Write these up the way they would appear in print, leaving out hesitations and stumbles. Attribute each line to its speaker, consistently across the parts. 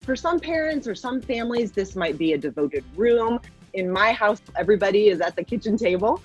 Speaker 1: For some parents or some families, this might be a devoted room. In my house, everybody is at the kitchen table.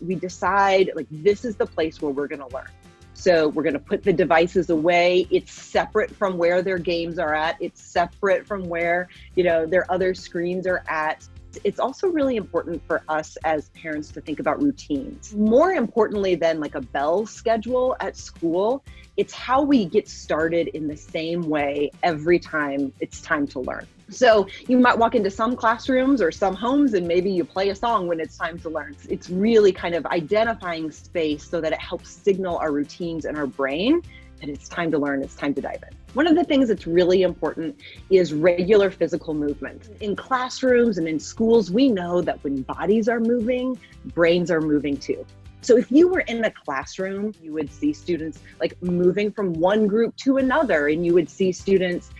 Speaker 1: We decide, like, this is the place where we're going to learn. So we're going to put the devices away. It's separate from where their games are at. It's separate from where, their other screens are at. It's also really important for us as parents to think about routines. More importantly than like a bell schedule at school, it's how we get started in the same way every time it's time to learn. So you might walk into some classrooms or some homes and maybe you play a song when it's time to learn. It's really kind of identifying space so that it helps signal our routines in our brain that it's time to learn, it's time to dive in. One of the things that's really important is regular physical movement. In classrooms and in schools, we know that when bodies are moving, brains are moving too. So if you were in a classroom, you would see students like moving from one group to another, and you would see students,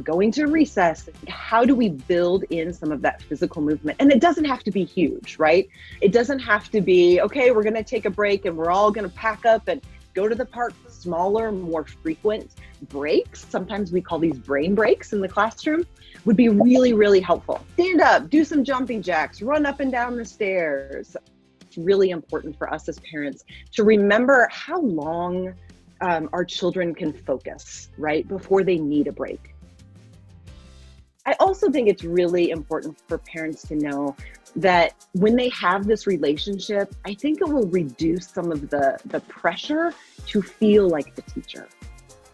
Speaker 1: going to recess. How do we build in some of that physical movement? And it doesn't have to be huge, right? It doesn't have to be, okay, we're going to take a break and we're all going to pack up and go to the park. Smaller, more frequent breaks, sometimes we call these brain breaks in the classroom, would be really, really helpful. Stand up, do some jumping jacks, run up and down the stairs. It's really important for us as parents to remember how long our children can focus, right, before they need a break. I also think it's really important for parents to know that when they have this relationship, I think it will reduce some of the pressure to feel like the teacher.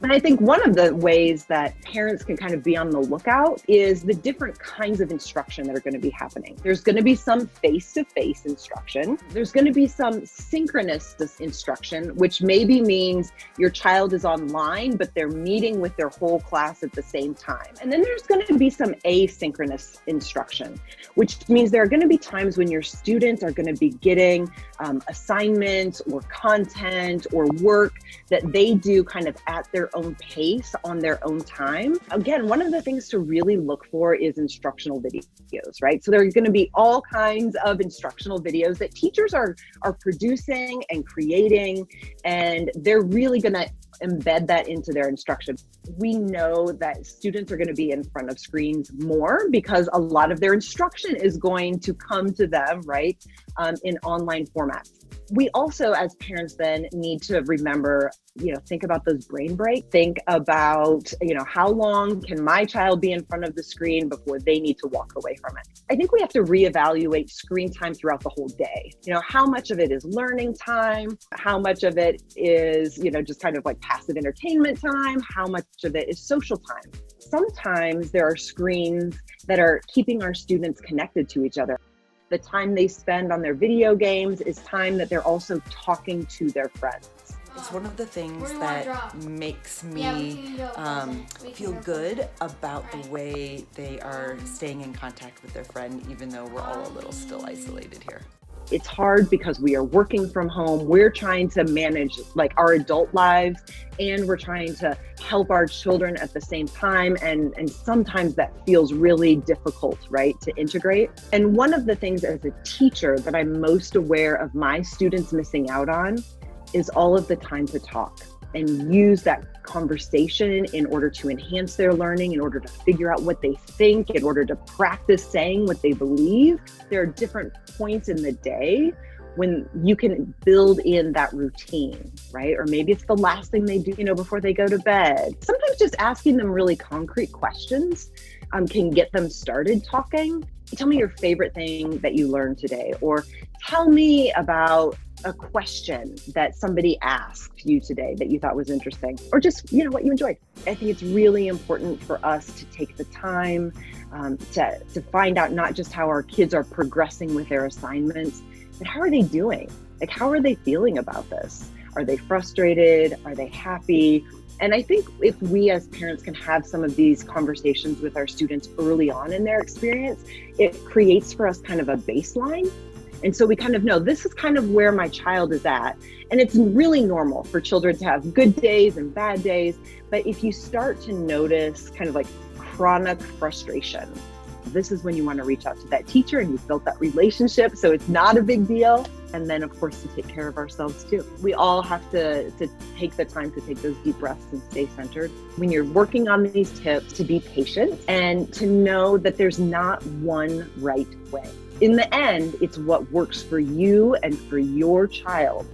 Speaker 1: And I think one of the ways that parents can kind of be on the lookout is the different kinds of instruction that are going to be happening. There's going to be some face-to-face instruction. There's going to be some synchronous instruction, which maybe means your child is online, but they're meeting with their whole class at the same time. And then there's going to be some asynchronous instruction, which means there are going to be times when your students are going to be getting assignments or content or work that they do kind of at their own pace on their own time. Again, one of the things to really look for is instructional videos, right? So there are going to be all kinds of instructional videos that teachers are producing and creating, and they're really going to embed that into their instruction. We know that students are going to be in front of screens more because a lot of their instruction is going to come to them, right, in online formats. We also, as parents, then need to remember, think about those brain breaks. Think about, how long can my child be in front of the screen before they need to walk away from it? I think we have to reevaluate screen time throughout the whole day. How much of it is learning time? How much of it is, just kind of like passive entertainment time? How much of it is social time? Sometimes there are screens that are keeping our students connected to each other. The time they spend on their video games is time that they're also talking to their friends.
Speaker 2: It's one of the things that makes me feel good about the way they are staying in contact with their friend, even though we're all a little still isolated here.
Speaker 1: It's hard because we are working from home. We're trying to manage like our adult lives, and we're trying to help our children at the same time. And sometimes that feels really difficult, right, to integrate. And one of the things as a teacher that I'm most aware of my students missing out on is all of the time to talk and use that conversation in order to enhance their learning, in order to figure out what they think, in order to practice saying what they believe. There are different points in the day when you can build in that routine, right? Or maybe it's the last thing they do, before they go to bed. Sometimes just asking them really concrete questions can get them started talking. Tell me your favorite thing that you learned today, or tell me about a question that somebody asked you today that you thought was interesting, or just, what you enjoyed. I think it's really important for us to take the time to find out not just how our kids are progressing with their assignments, but how are they doing? Like, how are they feeling about this? Are they frustrated? Are they happy? And I think if we as parents can have some of these conversations with our students early on in their experience, it creates for us kind of a baseline. And so we kind of know this is kind of where my child is at. And it's really normal for children to have good days and bad days. But if you start to notice kind of like chronic frustration, this is when you want to reach out to that teacher and you've built that relationship. So it's not a big deal. And then, of course, to take care of ourselves too. We all have to take the time to take those deep breaths and stay centered. When you're working on these tips, to be patient and to know that there's not one right way. In the end, it's what works for you and for your child